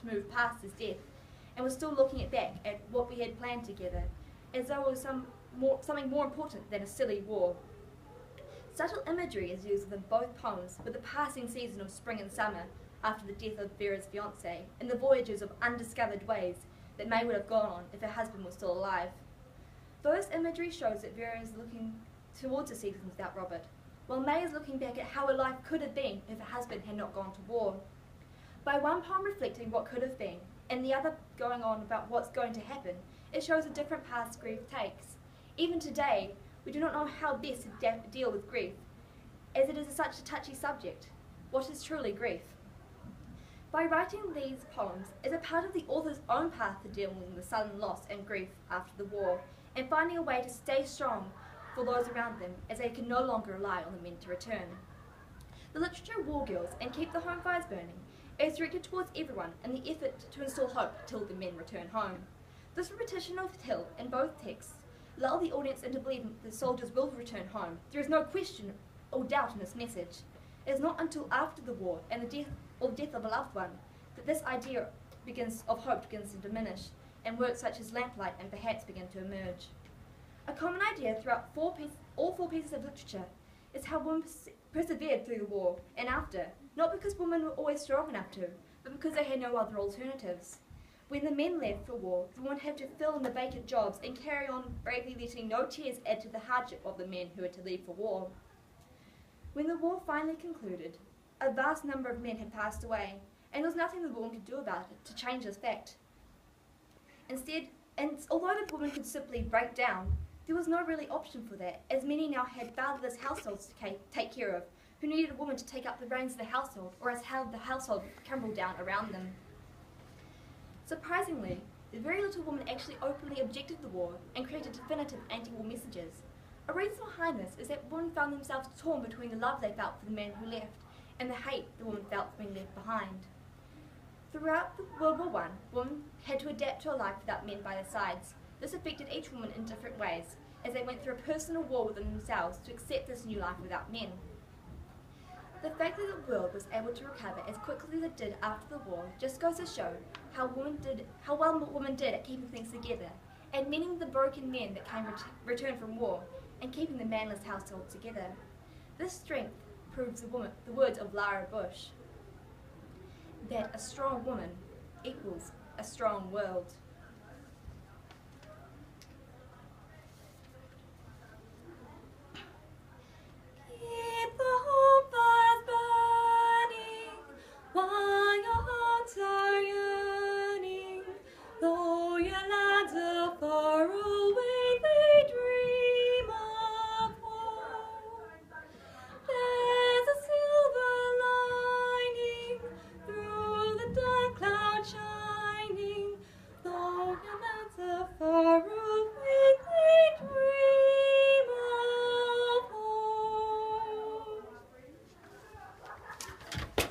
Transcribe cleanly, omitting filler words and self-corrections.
moved past his death and was still looking back at what we had planned together, as though it was something more important than a silly war. Subtle imagery is used within both poems, with the passing season of spring and summer after the death of Vera's fiancé, and the voyages of undiscovered ways that May would have gone on if her husband was still alive. Those imagery shows that Vera is looking towards a season without Robert, while May is looking back at how her life could have been if her husband had not gone to war. By one poem reflecting what could have been, and the other going on about what's going to happen, it shows a different path grief takes. Even today, we do not know how best to deal with grief, as it is such a touchy subject. What is truly grief? By writing these poems as a part of the author's own path to dealing with sudden loss and grief after the war, and finding a way to stay strong for those around them as they can no longer rely on the men to return. The literature War Girls and Keep the Home Fires Burning is directed towards everyone in the effort to instill hope till the men return home. This repetition of till in both texts lull the audience into believing the soldiers will return home. There is no question or doubt in this message. It is not until after the war and the death of a loved one that this idea of hope begins to diminish, and works such as Lamplight and Perhaps begin to emerge. A common idea throughout all four pieces of literature is how women persevered through the war and after, not because women were always strong enough to, but because they had no other alternatives. When the men left for war, the women had to fill in the vacant jobs and carry on bravely, letting no tears add to the hardship of the men who had to leave for war. When the war finally concluded, a vast number of men had passed away, and there was nothing the woman could do about it to change this fact. Instead, although the woman could simply break down, there was no really option for that, as many now had fatherless households to take care of, who needed a woman to take up the reins of the household, or else have the household crumble down around them. Surprisingly, very little women actually openly objected to the war and created definitive anti-war messages. A reason behind this is that women found themselves torn between the love they felt for the men who left and the hate the women felt for being left behind. Throughout World War I, women had to adapt to a life without men by their sides. This affected each woman in different ways, as they went through a personal war within themselves to accept this new life without men. The fact that the world was able to recover as quickly as it did after the war just goes to show how well women did at keeping things together, and mending the broken men that came returned from war, and keeping the manless household together. This strength proves the words of Lara Bush, that a strong woman equals a strong world.